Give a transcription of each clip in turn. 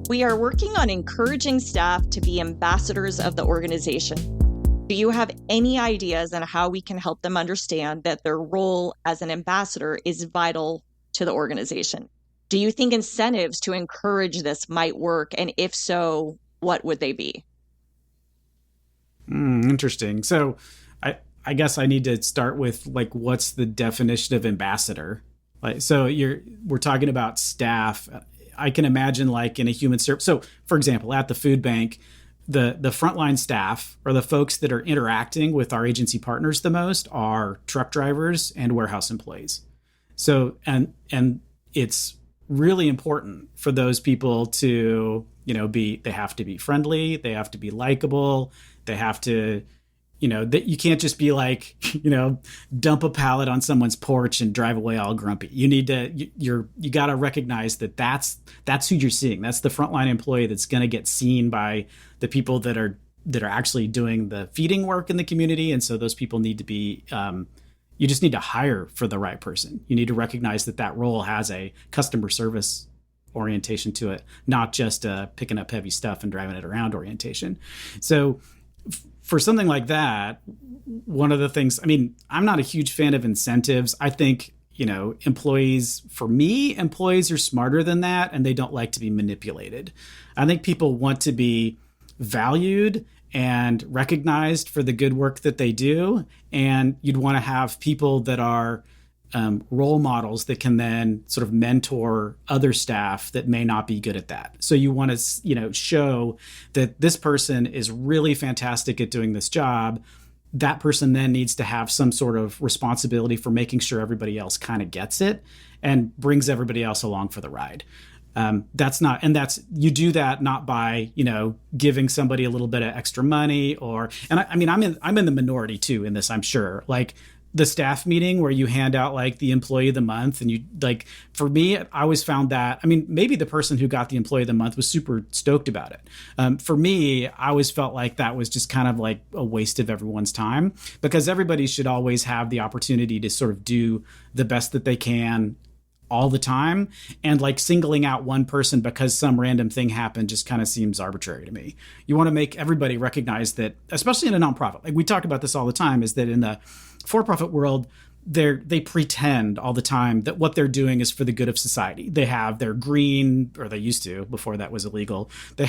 We are working on encouraging staff to be ambassadors of the organization. Do you have any ideas on how we can help them understand that their role as an ambassador is vital to the organization? Do you think incentives to encourage this might work? And if so, what would they be? Interesting. So I guess I need to start with like, what's the definition of ambassador? Like, so we're talking about staff. I can imagine like in a human service. So for example, at the food bank, the frontline staff or the folks that are interacting with our agency partners the most are truck drivers and warehouse employees. So, and it's really important for those people to, they have to be friendly, they have to be likable, they have to, that you can't just be like, dump a pallet on someone's porch and drive away all grumpy. You need to, you got to recognize that that's who you're seeing. That's the frontline employee that's going to get seen by the people that are actually doing the feeding work in the community. And so those people need to be, you just need to hire for the right person. You need to recognize that role has a customer service orientation to it, not just picking up heavy stuff and driving it around orientation. So for something like that, one of the things, I'm not a huge fan of incentives. I think, employees are smarter than that, and they don't like to be manipulated. I think people want to be valued and recognized for the good work that they do. And you'd want to have people that are role models that can then sort of mentor other staff that may not be good at that. So you want to, show that this person is really fantastic at doing this job. That person then needs to have some sort of responsibility for making sure everybody else kind of gets it and brings everybody else along for the ride. You do that not by, giving somebody a little bit of extra money I'm in the minority too in this, I'm sure. Like the staff meeting where you hand out like the employee of the month, and you like, for me, I always found that, maybe the person who got the employee of the month was super stoked about it. For me, I always felt like that was just kind of like a waste of everyone's time, because everybody should always have the opportunity to sort of do the best that they can all the time, and like singling out one person because some random thing happened just kind of seems arbitrary to me. You want to make everybody recognize that, especially in a nonprofit, like we talk about this all the time, is that in the for-profit world, they pretend all the time that what they're doing is for the good of society. They have their green, or they used to before that was illegal. They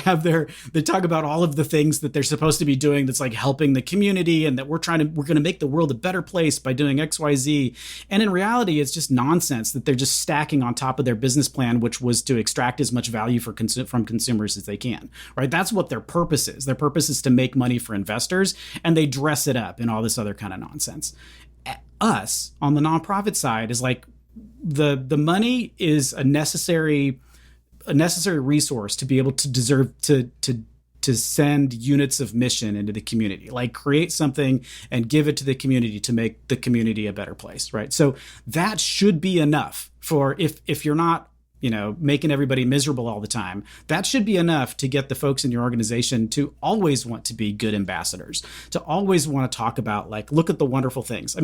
talk about all of the things that they're supposed to be doing that's like helping the community, and that we're going to make the world a better place by doing XYZ. And in reality, it's just nonsense that they're just stacking on top of their business plan, which was to extract as much value from consumers as they can, right? That's what their purpose is. Their purpose is to make money for investors, and they dress it up in all this other kind of nonsense. Us on the nonprofit side is like the money is a necessary resource to be able to deserve to send units of mission into the community, like create something and give it to the community to make the community a better place, right? So that should be enough for if you're not making everybody miserable all the time, that should be enough to get the folks in your organization to always want to be good ambassadors, to always want to talk about, like, look at the wonderful things.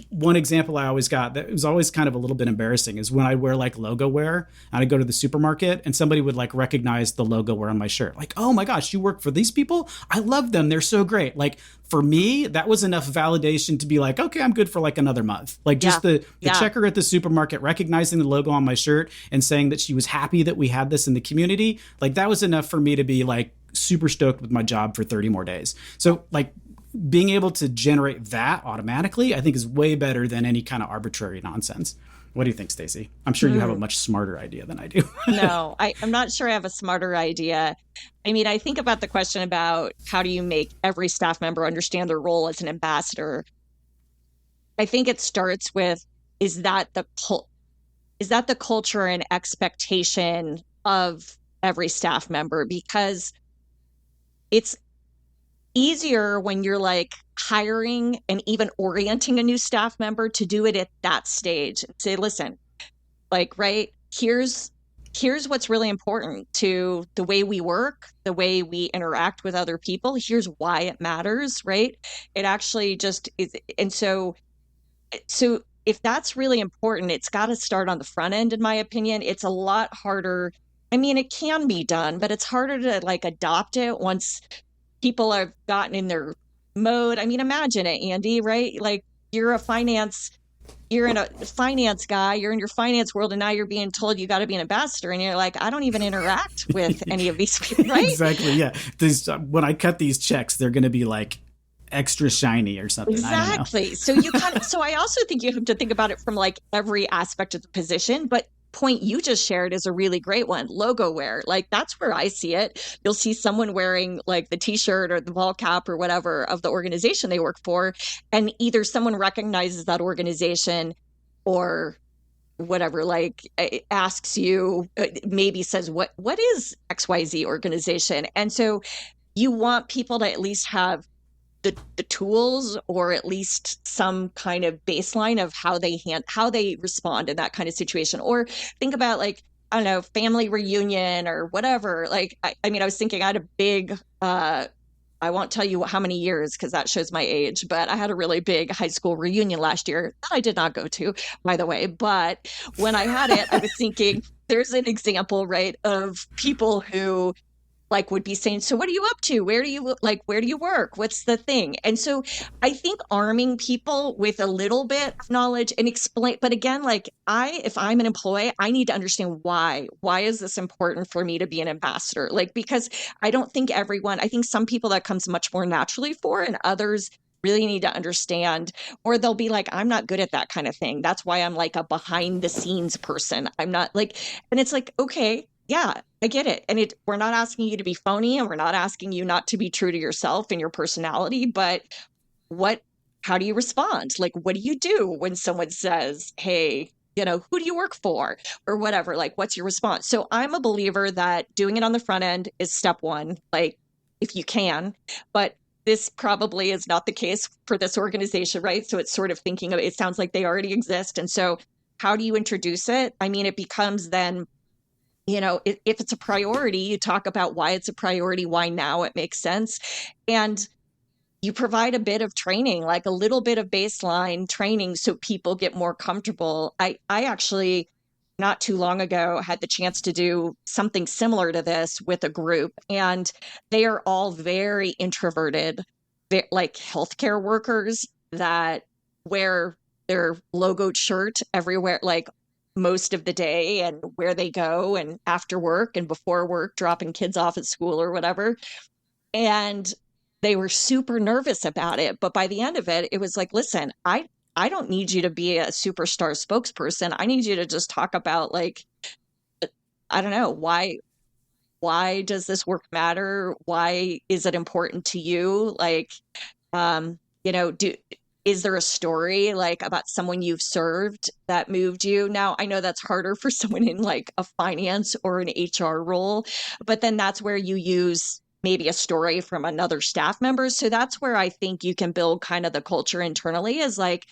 One example I always got that was always kind of a little bit embarrassing is when I wear like logo wear and I go to the supermarket and somebody would like recognize the logo wear on my shirt. Like, oh my gosh, you work for these people? I love them. They're so great. Like, for me, that was enough validation to be like, okay, I'm good for like another month. Like just the checker at the supermarket recognizing the logo on my shirt and saying that she was happy that we had this in the community. Like that was enough for me to be like super stoked with my job for 30 more days. So like being able to generate that automatically, I think is way better than any kind of arbitrary nonsense. What do you think, Stacey? I'm sure you have a much smarter idea than I do. No, I'm not sure I have a smarter idea. I think about the question about how do you make every staff member understand their role as an ambassador. I think it starts with, is that the culture and expectation of every staff member? Because it's easier when you're like hiring and even orienting a new staff member to do it at that stage. Say, listen, like, right, here's what's really important to the way we work, the way we interact with other people. Here's why it matters, right? It actually just is. And so if that's really important, it's got to start on the front end, in my opinion. It's a lot harder I mean, it can be done, but it's harder to like adopt it once people have gotten in their mode. I mean, imagine it, Andy, right? Like you're a finance, you're in a finance guy, you're in your finance world, and now you're being told you got to be an ambassador, and you're like, I don't even interact with any of these people, right? Exactly. Yeah. When I cut these checks, they're going to be like extra shiny or something. I don't know. Exactly. So you kind of, so I also think you have to think about it from like every aspect of the position, but point you just shared is a really great one. Logo wear. Like that's where I see it. You'll see someone wearing like the t-shirt or the ball cap or whatever of the organization they work for, and either someone recognizes that organization or whatever, like asks you, maybe says what is XYZ organization. And so you want people to at least have the tools or at least some kind of baseline of how they respond in that kind of situation. Or think about like, I don't know, family reunion or whatever. Like I mean, I was thinking I had a big I won't tell you how many years because that shows my age, but I had a really big high school reunion last year that I did not go to, by the way. But when I had it, I was thinking there's an example, right, of people who like would be saying, so what are you up to, where do you work, what's the thing? And so I think arming people with a little bit of knowledge and explain, but again, like if I'm an employee, I need to understand why is this important for me to be an ambassador, like because I think some people that comes much more naturally for, and others really need to understand, or they'll be like, I'm not good at that kind of thing, that's why I'm like a behind the scenes person, I'm not like, and it's like, okay, yeah, I get it. And we're not asking you to be phony, and we're not asking you not to be true to yourself and your personality, but what, how do you respond? Like, what do you do when someone says, hey, who do you work for or whatever? Like, what's your response? So I'm a believer that doing it on the front end is step one, like if you can, but this probably is not the case for this organization, right? So it's sort of thinking of, it sounds like they already exist. And so how do you introduce it? I mean, it becomes then, if it's a priority, you talk about why it's a priority, why now it makes sense. And you provide a bit of training, like a little bit of baseline training so people get more comfortable. I actually, not too long ago, had the chance to do something similar to this with a group, and they are all very introverted, like healthcare workers that wear their logoed shirt everywhere, like most of the day, and where they go and after work and before work, dropping kids off at school or whatever. And they were super nervous about it. But by the end of it, it was like, listen, I don't need you to be a superstar spokesperson. I need you to just talk about like, I don't know, why does this work matter? Why is it important to you? Like, do is there a story like about someone you've served that moved you? Now, I know that's harder for someone in like a finance or an HR role, but then that's where you use maybe a story from another staff member. So that's where I think you can build kind of the culture internally, is like,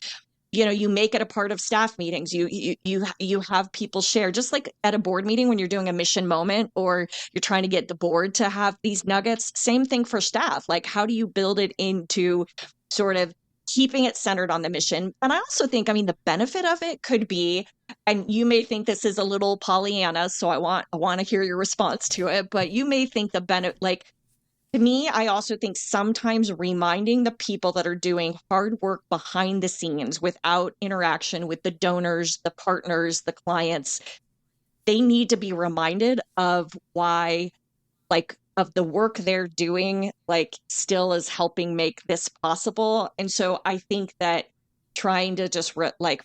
you make it a part of staff meetings. You have people share, just like at a board meeting when you're doing a mission moment or you're trying to get the board to have these nuggets. Same thing for staff. Like, how do you build it into sort of keeping it centered on the mission? And I also think, I mean, the benefit of it could be, and you may think this is a little Pollyanna, so I want to hear your response to it, but you may think the benefit, like, to me, I also think sometimes reminding the people that are doing hard work behind the scenes without interaction with the donors, the partners, the clients, they need to be reminded of why, like, of the work they're doing, like, still is helping make this possible. And so I think that trying to just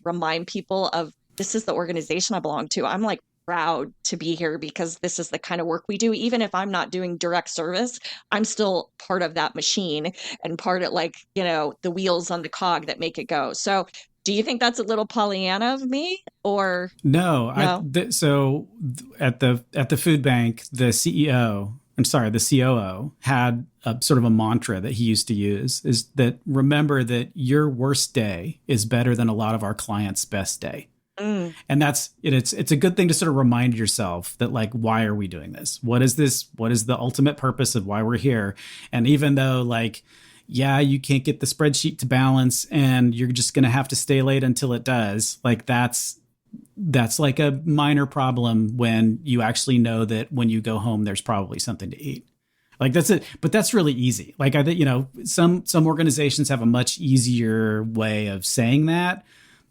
remind people of, this is the organization I belong to. I'm like proud to be here because this is the kind of work we do. Even if I'm not doing direct service, I'm still part of that machine and part of, like, the wheels on the cog that make it go. So do you think that's a little Pollyanna of me, or No? no? So at the food bank, the CEO, I'm sorry, the COO had a sort of a mantra that he used to use, is that remember that your worst day is better than a lot of our clients' best day. Mm. And it's a good thing to sort of remind yourself that, like, why are we doing this? What is this? What is the ultimate purpose of why we're here? And even though, like, yeah, you can't get the spreadsheet to balance and you're just going to have to stay late until it does, like, that's that's like a minor problem when you actually know that when you go home, there's probably something to eat. Like that's it, but that's really easy. Like I think, some organizations have a much easier way of saying that.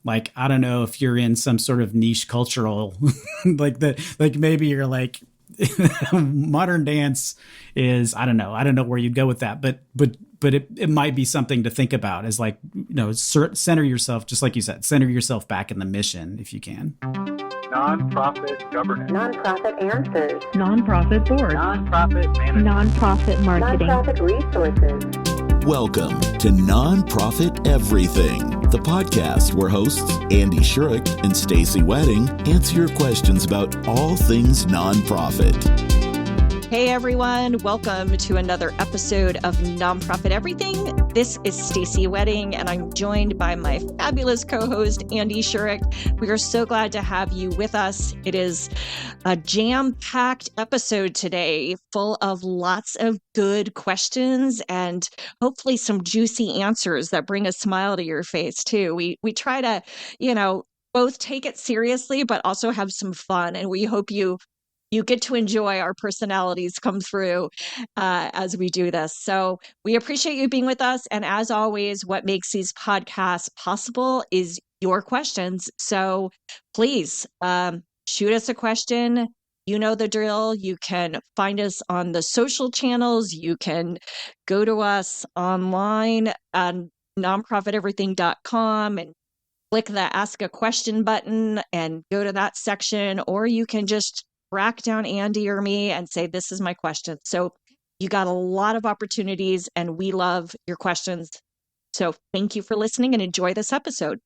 Like, I don't know if you're in some sort of niche cultural, like that, like maybe you're like, modern dance is, I don't know where you'd go with that, but it might be something to think about as like, center yourself, just like you said, center yourself back in the mission if you can. Nonprofit governance. Nonprofit answers. Nonprofit board. Nonprofit management. Nonprofit marketing. Nonprofit resources. Welcome to Nonprofit Everything, the podcast where hosts Andy Shurick and Stacey Wedding answer your questions about all things nonprofit. Hey everyone, welcome to another episode of Nonprofit Everything. This is Stacey Wedding, and I'm joined by my fabulous co-host, Andy Shurick. We are so glad to have you with us. It is a jam-packed episode today, full of lots of good questions and hopefully some juicy answers that bring a smile to your face too. We try to, both take it seriously, but also have some fun, and we hope you get to enjoy our personalities come through as we do this. So we appreciate you being with us. And as always, what makes these podcasts possible is your questions. So please shoot us a question. You know the drill. You can find us on the social channels. You can go to us online on nonprofiteverything.com and click the Ask a Question button and go to that section, or you can just track down Andy or me and say, this is my question. So you got a lot of opportunities and we love your questions. So thank you for listening and enjoy this episode.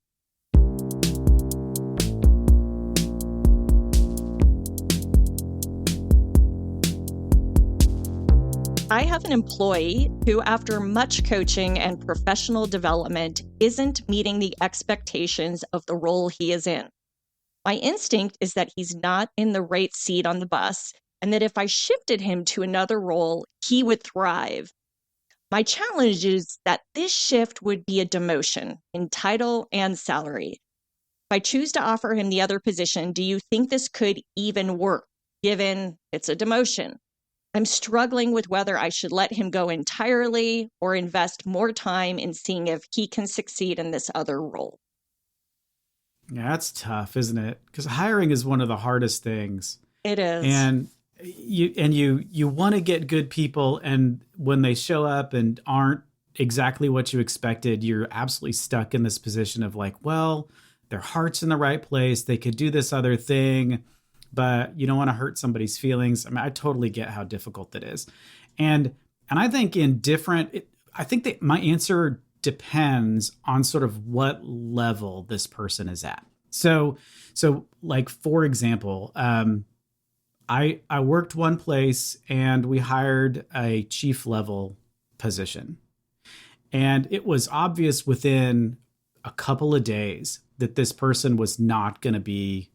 I have an employee who, after much coaching and professional development, isn't meeting the expectations of the role he is in. My instinct is that he's not in the right seat on the bus, and that if I shifted him to another role, he would thrive. My challenge is that this shift would be a demotion in title and salary. If I choose to offer him the other position, do you think this could even work, given it's a demotion? I'm struggling with whether I should let him go entirely or invest more time in seeing if he can succeed in this other role. Yeah, that's tough, isn't it? Because hiring is one of the hardest things. It is. And you want to get good people, and when they show up and aren't exactly what you expected, you're absolutely stuck in this position of like, well, their heart's in the right place. They could do this other thing, but you don't want to hurt somebody's feelings. I mean, I totally get how difficult that is. And I think I think that my answer depends on sort of what level this person is at. So like, for example, I worked one place and we hired a chief level position. And it was obvious within a couple of days that this person was not going to be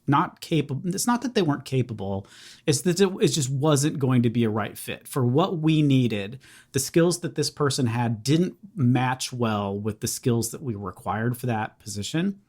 not capable. It's not that they weren't capable. It's that it just wasn't going to be a right fit for what we needed. The skills that this person had didn't match well with the skills that we required for that position.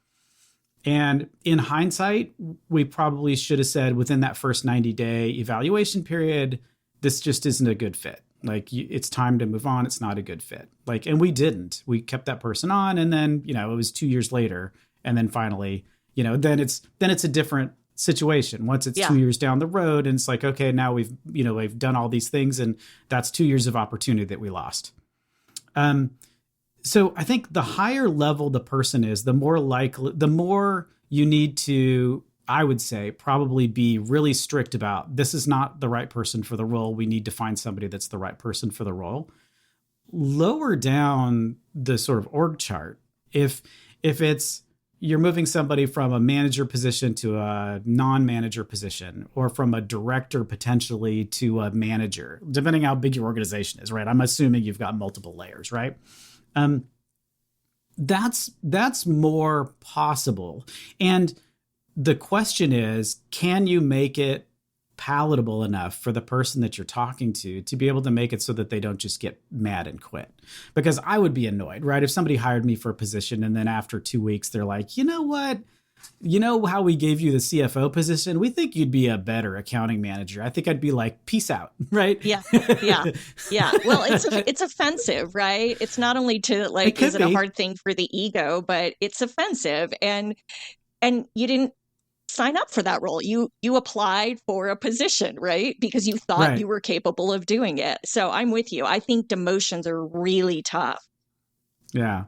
And in hindsight, we probably should have said within that first 90-day evaluation period, this just isn't a good fit. Like, it's time to move on. It's not a good fit. Like, and we didn't. We kept that person on, and then, it was 2 years later, and then finally, then it's a different situation. Once it's 2 years down the road, and it's like, okay, now we've done all these things, and that's 2 years of opportunity that we lost. So I think the higher level the person is, the more you need to, I would say, probably be really strict about, this is not the right person for the role. We need to find somebody that's the right person for the role. Lower down the sort of org chart, if it's, you're moving somebody from a manager position to a non-manager position, or from a director potentially to a manager, depending how big your organization is, right? I'm assuming you've got multiple layers, right? That's more possible. And the question is, can you make it palatable enough for the person that you're talking to be able to make it so that they don't just get mad and quit? Because I would be annoyed, right? If somebody hired me for a position and then after 2 weeks, they're like, you know what? you know how we gave you the CFO position? We think you'd be a better accounting manager. I think I'd be like, peace out, right? Yeah, yeah, yeah. Well, it's offensive, right? It's not only to It like, is could it a be. hard thing for the ego, but it's offensive, and you didn't sign up for that role. You applied for a position, right? Because you thought Right. you were capable of doing it. So I'm with you. I think demotions are really tough. Yeah.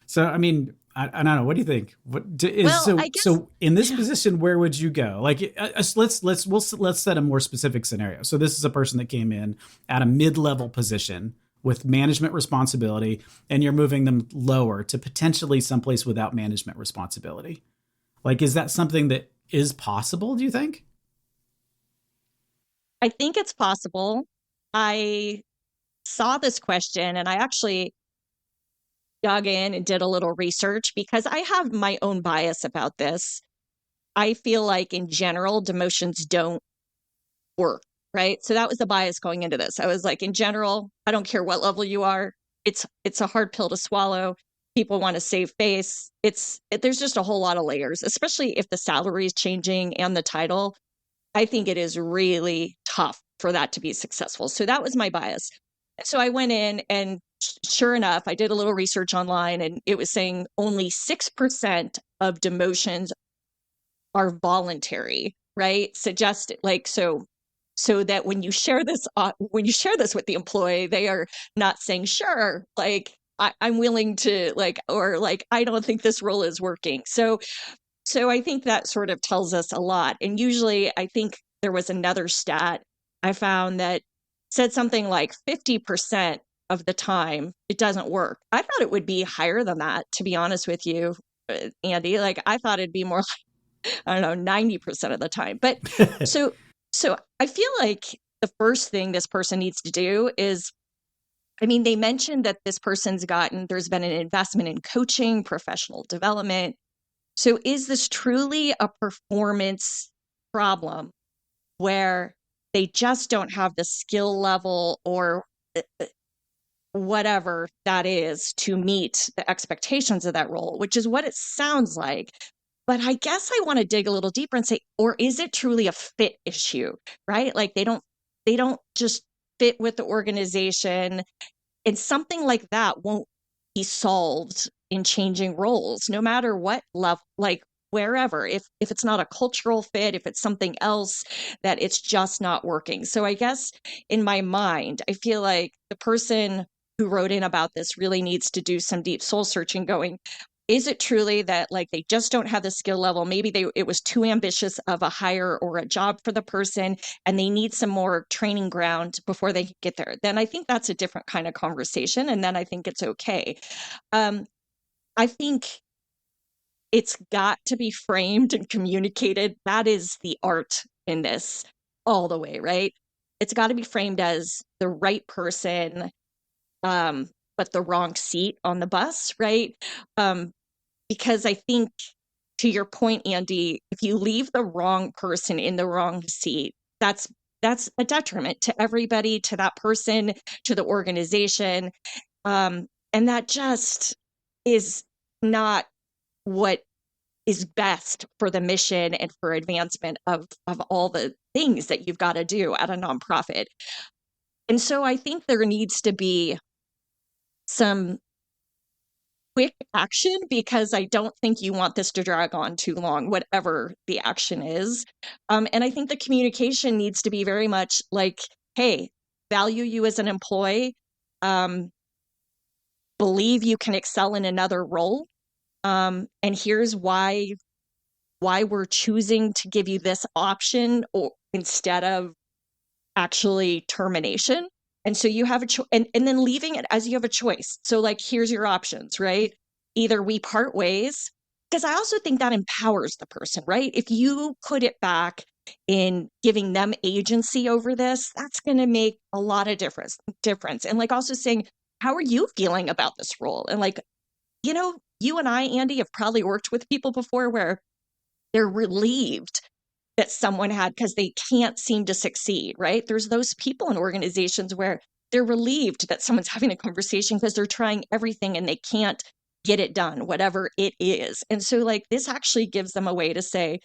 So, I mean, I don't know. What do you think? What is Well, so? I guess So, in this position, where would you go? Like, let's set a more specific scenario. So, this is a person that came in at a mid-level position with management responsibility, and you're moving them lower to potentially someplace without management responsibility. Like, is that something that is possible? Do you think? I think it's possible. I saw this question and I actually dug in and did a little research because I have my own bias about this. I feel like in general, demotions don't work, right? So that was the bias going into this. I was like, in general, I don't care what level you are. It's a hard pill to swallow. People want to save face. There's just a whole lot of layers, especially if the salary is changing and the title. I think it is really tough for that to be successful. So that was my bias. So I went in and sure enough, I did a little research online and it was saying only 6% of demotions are voluntary, right? Suggested like so that when you share this with the employee, they are not saying, sure, like I'm willing to like, or like, I don't think this role is working. So I think that sort of tells us a lot. And usually I think there was another stat I found that said something like 50% of the time it doesn't work. I thought it would be higher than that, to be honest with you, Andy. Like I thought it'd be more like, I don't know, 90% of the time. But so so I feel like the first thing this person needs to do is, I mean, they mentioned that this person's there's been an investment in coaching, professional development. So is this truly a performance problem where they just don't have the skill level or whatever that is to meet the expectations of that role, which is what it sounds like. But I guess I want to dig a little deeper and say, or is it truly a fit issue, right? Like they don't just fit with the organization, and something like that won't be solved in changing roles, no matter what level, like wherever. If it's not a cultural fit, if it's something else, that it's just not working. So I guess in my mind, I feel like the person who wrote in about this really needs to do some deep soul searching, going, is it truly that like they just don't have the skill level? Maybe it was too ambitious of a hire or a job for the person, and they need some more training ground before they get there. Then I think that's a different kind of conversation, and then I think it's okay. I think it's got to be framed and communicated. That is the art in this all the way, right? It's got to be framed as the right person, but the wrong seat on the bus, right? Because I think, to your point, Andy, if you leave the wrong person in the wrong seat, that's a detriment to everybody, to that person, to the organization. And that just is not what is best for the mission and for advancement of all the things that you've got to do at a nonprofit. And so I think there needs to be some quick action, because I don't think you want this to drag on too long, whatever the action is. And I think the communication needs to be very much like, hey, value you as an employee, believe you can excel in another role. And here's why we're choosing to give you this option or instead of actually termination. And so you have a choice, and then leaving it as you have a choice. So like, here's your options, right? Either we part ways, because I also think that empowers the person, right? If you put it back in giving them agency over this, that's going to make a lot of difference. And like also saying, how are you feeling about this role? And like, you know, you and I, Andy, have probably worked with people before where they're relieved that someone had, because they can't seem to succeed, right? There's those people in organizations where they're relieved that someone's having a conversation because they're trying everything and they can't get it done, whatever it is. And so like this actually gives them a way to say,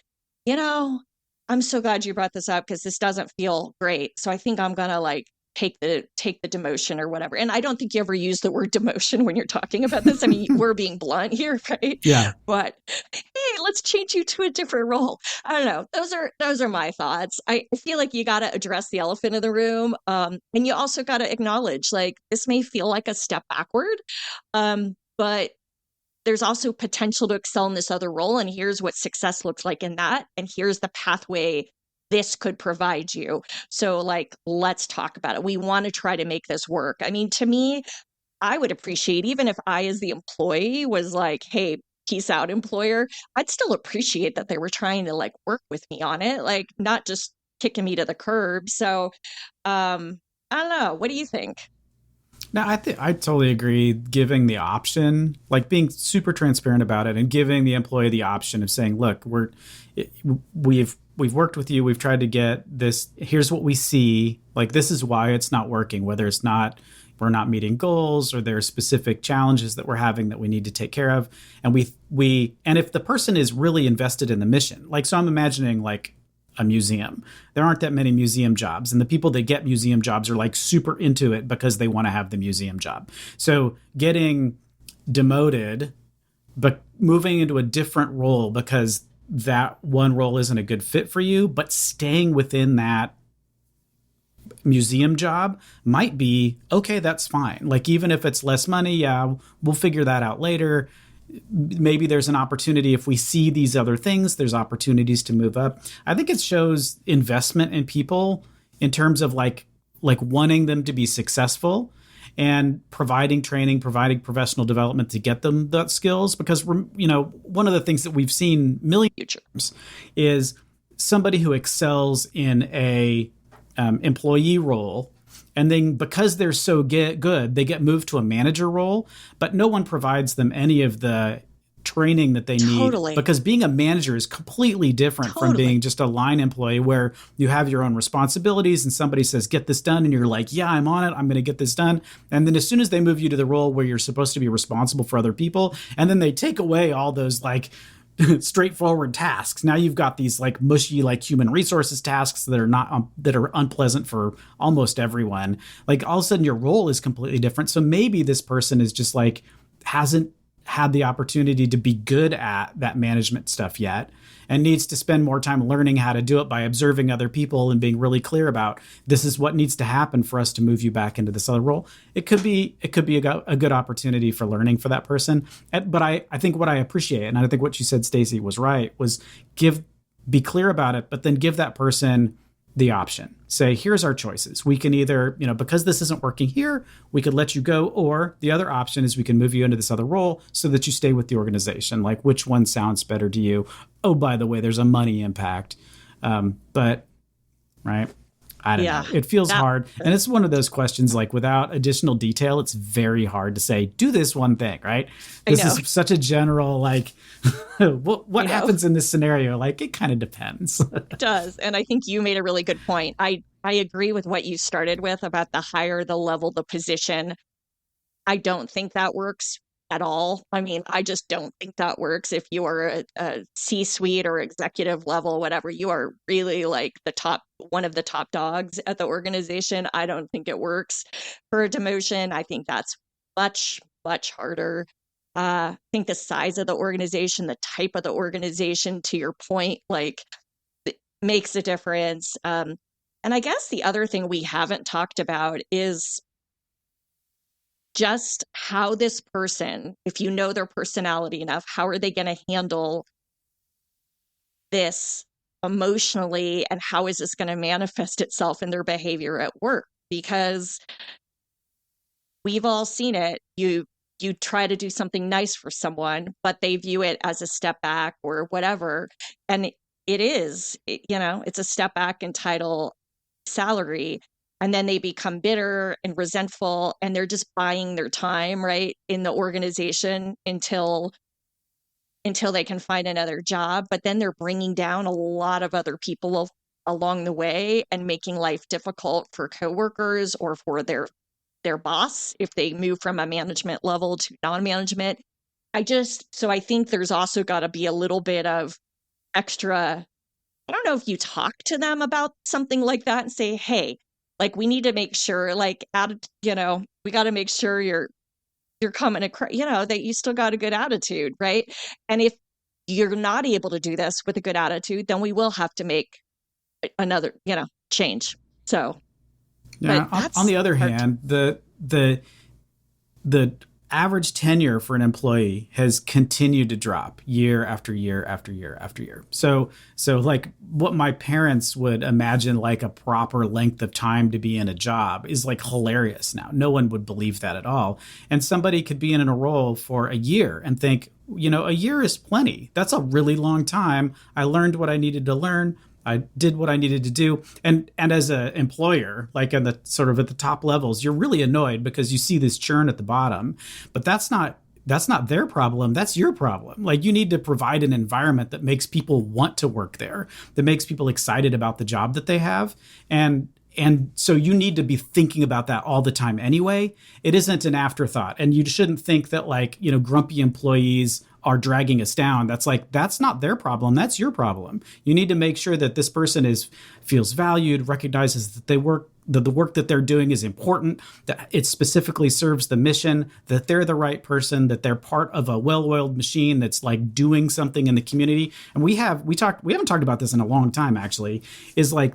I'm so glad you brought this up because this doesn't feel great. So I think I'm gonna like take the demotion or whatever. And I don't think you ever use the word demotion when you're talking about this. I mean, we're being blunt here, right? Yeah. But hey, let's change you to a different role. I don't know. Those are my thoughts. I feel like you got to address the elephant in the room, and you also got to acknowledge like this may feel like a step backward, but there's also potential to excel in this other role. And here's what success looks like in that. And here's the pathway this could provide you. So like, let's talk about it. We want to try to make this work. I mean, to me, I would appreciate, even if I, as the employee, was like, hey, peace out, employer, I'd still appreciate that they were trying to like work with me on it, like not just kicking me to the curb. So I don't know. What do you think? No, I totally agree. Giving the option, like being super transparent about it, and giving the employee the option of saying, "Look, we've worked with you. We've tried to get this. Here's what we see. Like this is why it's not working. Whether it's not we're not meeting goals, or there are specific challenges that we're having that we need to take care of. And and if the person is really invested in the mission, like so, I'm imagining like a museum. There aren't that many museum jobs, and the people that get museum jobs are like super into it because they want to have the museum job. So getting demoted, but moving into a different role because that one role isn't a good fit for you, but staying within that museum job might be okay. That's fine. Like even if it's less money, yeah, we'll figure that out later. Maybe there's an opportunity if we see these other things, there's opportunities to move up. I think it shows investment in people in terms of like wanting them to be successful and providing training, providing professional development to get them that skills. Because, one of the things that we've seen millions of times is somebody who excels in a employee role, and then because they're so good, they get moved to a manager role, but no one provides them any of the training that they need. Because being a manager is completely different from being just a line employee where you have your own responsibilities and somebody says, get this done. And you're like, yeah, I'm on it. I'm going to get this done. And then as soon as they move you to the role where you're supposed to be responsible for other people, and then they take away all those like straightforward tasks. Now you've got these like mushy, like human resources tasks that are not that are unpleasant for almost everyone. Like all of a sudden your role is completely different. So maybe this person is just like hasn't had the opportunity to be good at that management stuff yet, and needs to spend more time learning how to do it by observing other people and being really clear about this is what needs to happen for us to move you back into this other role. It could be a good opportunity for learning for that person. But I think what I appreciate, and I think what you said, Stacey, was right, was be clear about it, but then give that person the option. Say, here's our choices. We can either, because this isn't working here, we could let you go, or the other option is we can move you into this other role so that you stay with the organization. Like, which one sounds better to you? Oh, by the way, there's a money impact. But, right? I don't know. It feels hard. And it's one of those questions, like without additional detail, it's very hard to say, do this one thing, right? This is such a general, like, what happens in this scenario? Like, it kind of depends. It does. And I think you made a really good point. I agree with what you started with about the higher the level, the position. I don't think that works at all. I mean, I just don't think that works. If you are a C-suite or executive level, whatever, you are really like one of the top dogs at the organization. I don't think it works for a demotion. I think that's much, much harder. I think the size of the organization, the type of the organization, to your point, like it makes a difference. And I guess the other thing we haven't talked about is just how this person, if you know their personality enough, how are they going to handle this emotionally, and how is this going to manifest itself in their behavior at work? Because we've all seen it. You try to do something nice for someone, but they view it as a step back or whatever. And it's a step back in title, salary. And then they become bitter and resentful, and they're just buying their time, right, in the organization until they can find another job. But then they're bringing down a lot of other people along the way and making life difficult for coworkers or for their boss if they move from a management level to non-management. So I think there's also got to be a little bit of extra. I don't know if you talk to them about something like that and say, hey, like we need to make sure, like, we got to make sure you're coming across, that you still got a good attitude, right? And if you're not able to do this with a good attitude, then we will have to make another, change. So, Yeah. but that's On the other hard. hand, the average tenure for an employee has continued to drop year after year after year after year. So like what my parents would imagine like a proper length of time to be in a job is like hilarious now. No one would believe that at all. And somebody could be in a role for a year and think, a year is plenty. That's a really long time. I learned what I needed to learn. I did what I needed to do. And as an employer, like in the sort of at the top levels, you're really annoyed because you see this churn at the bottom. But that's not their problem. That's your problem. Like you need to provide an environment that makes people want to work there, that makes people excited about the job that they have. And so you need to be thinking about that all the time anyway. It isn't an afterthought. And you shouldn't think that like, grumpy employees are dragging us down. That's not their problem. That's your problem. You need to make sure that this person feels valued, recognizes that that the work that they're doing is important, that it specifically serves the mission, that they're the right person, that they're part of a well-oiled machine that's like doing something in the community. And we haven't talked about this in a long time actually, is like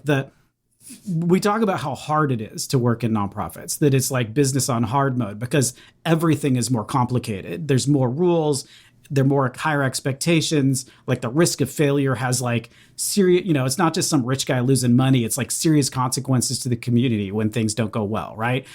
we talk about how hard it is to work in nonprofits, that it's like business on hard mode because everything is more complicated. There's more rules. There are more higher expectations. Like the risk of failure has like serious, it's not just some rich guy losing money. It's like serious consequences to the community when things don't go well, right?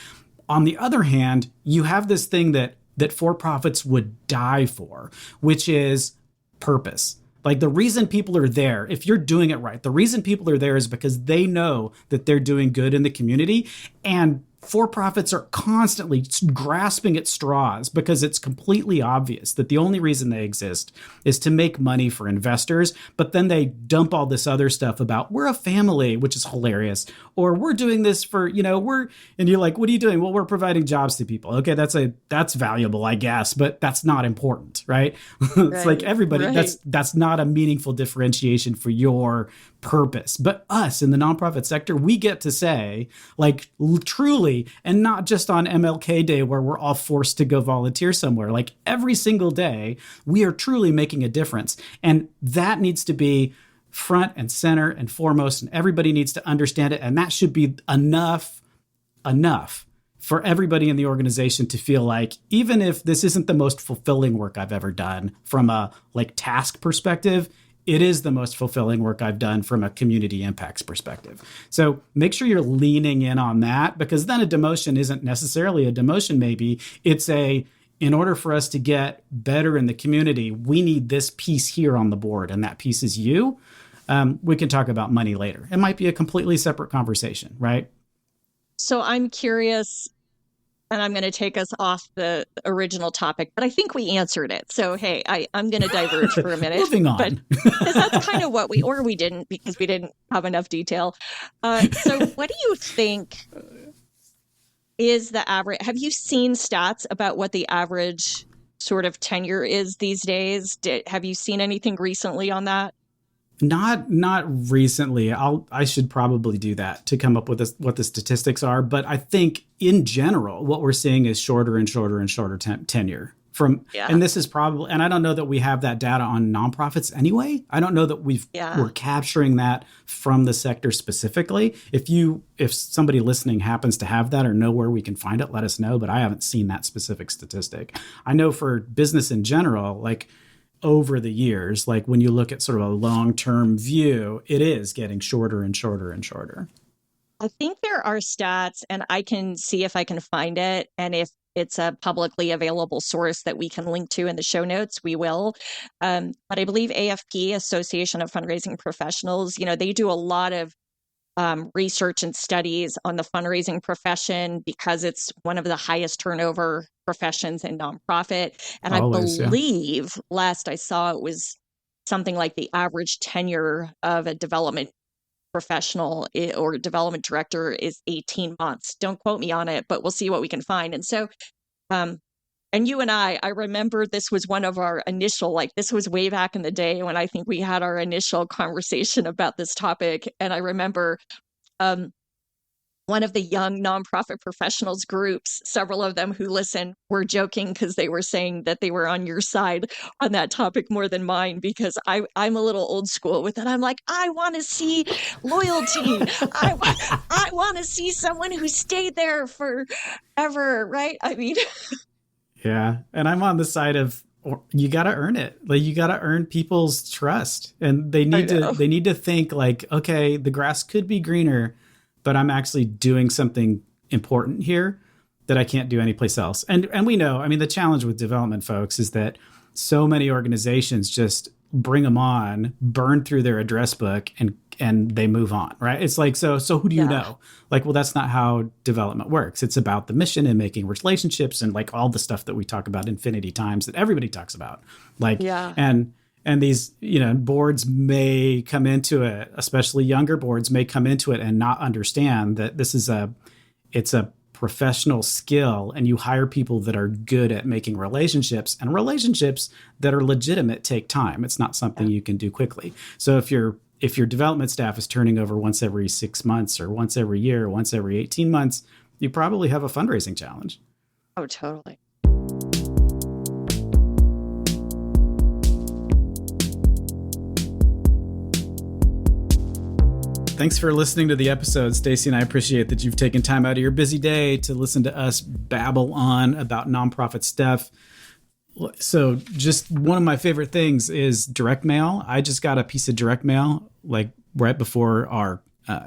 On the other hand, you have this thing that for-profits would die for, which is purpose. Like the reason people are there, if you're doing it right, the reason people are there is because they know that they're doing good in the community. And for-profits are constantly grasping at straws because it's completely obvious that the only reason they exist is to make money for investors. But then they dump all this other stuff about we're a family, which is hilarious, or we're doing this for, and you're like, what are you doing? Well, we're providing jobs to people. Okay, that's valuable, I guess, but that's not important, right? It's like everybody, right. that's not a meaningful differentiation for your purpose. But us in the nonprofit sector, we get to say, like, truly, and not just on MLK Day where we're all forced to go volunteer somewhere. Like every single day, we are truly making a difference. And that needs to be front and center and foremost, and everybody needs to understand it. And that should be enough for everybody in the organization to feel like, even if this isn't the most fulfilling work I've ever done from a like task perspective, it is the most fulfilling work I've done from a community impacts perspective. So make sure you're leaning in on that, because then a demotion isn't necessarily a demotion. Maybe it's in order for us to get better in the community, we need this piece here on the board, and that piece is you. We can talk about money later. It might be a completely separate conversation, right? So I'm curious, and I'm going to take us off the original topic, but I think we answered it. So, hey, I'm going to diverge for a minute. Moving on. But, because that's kind of what we didn't, because we didn't have enough detail. So what do you think is the average? Have you seen stats about what the average sort of tenure is these days? Have you seen anything recently on that? Not recently. I should probably do that to come up with what the statistics are. But I think in general, what we're seeing is shorter and shorter and shorter tenure and this is probably, and I don't know that we have that data on nonprofits anyway. I don't know that we're capturing that from the sector specifically. If somebody listening happens to have that or know where we can find it, let us know. But I haven't seen that specific statistic. I know for business in general, like, over the years, like when you look at sort of a long-term view, it is getting shorter and shorter and shorter. I think there are stats, and I can see if I can find it. And if it's a publicly available source that we can link to in the show notes, we will. But I believe AFP, Association of Fundraising Professionals, they do a lot of research and studies on the fundraising profession because it's one of the highest turnover professions in nonprofit. And Always, I believe last I saw it was something like the average tenure of a development professional or development director is 18 months. Don't quote me on it, but we'll see what we can find. And so And you and I remember this was one of our initial, like this was way back in the day when I think we had our initial conversation about this topic. And I remember one of the young nonprofit professionals groups, several of them who listen were joking because they were saying that they were on your side on that topic more than mine, because I'm a little old school with it. I'm like, I want to see loyalty. I want to see someone who stayed there forever, right? I mean, yeah. And I'm on the side of, you got to earn it. Like, you got to earn people's trust, and they need to think like, okay, the grass could be greener, but I'm actually doing something important here that I can't do anyplace else. And we know, I mean, the challenge with development folks is that so many organizations just bring them on, burn through their address book, and they move on, right? It's like, so who do you know? Like, well, that's not how development works. It's about the mission and making relationships and like all the stuff that we talk about infinity times that everybody talks about. Like, and these, boards may come into it, especially younger boards may come into it and not understand that it's a professional skill, and you hire people that are good at making relationships, and relationships that are legitimate take time. It's not something you can do quickly. So if your development staff is turning over once every 6 months or once every year, or once every 18 months, you probably have a fundraising challenge. Oh, totally. Thanks for listening to the episode, Stacey, and I appreciate that you've taken time out of your busy day to listen to us babble on about nonprofit stuff. So just one of my favorite things is direct mail. I just got a piece of direct mail like right before our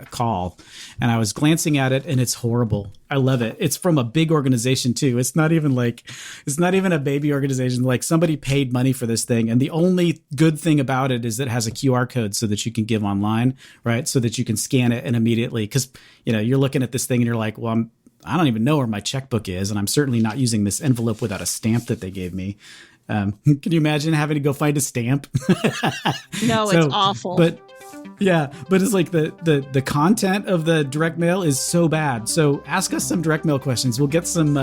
call, and I was glancing at it, and it's horrible. I love it. It's from a big organization too. It's not even a baby organization. Like, somebody paid money for this thing, and the only good thing about it is it has a QR code so that you can give online, right? So that you can scan it and immediately, because you're looking at this thing and you're like, well, I don't even know where my checkbook is, and I'm certainly not using this envelope without a stamp that they gave me. Can you imagine having to go find a stamp? No, it's awful. But it's like the content of the direct mail is so bad. So ask us some direct mail questions. We'll get some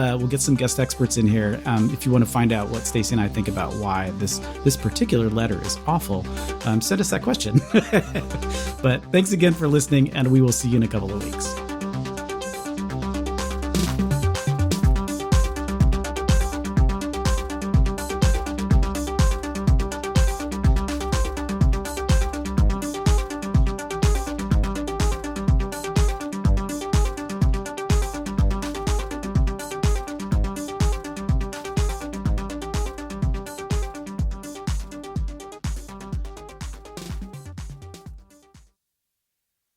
guest experts in here if you want to find out what Stacey and I think about why this particular letter is awful. Send us that question. But thanks again for listening, and we will see you in a couple of weeks.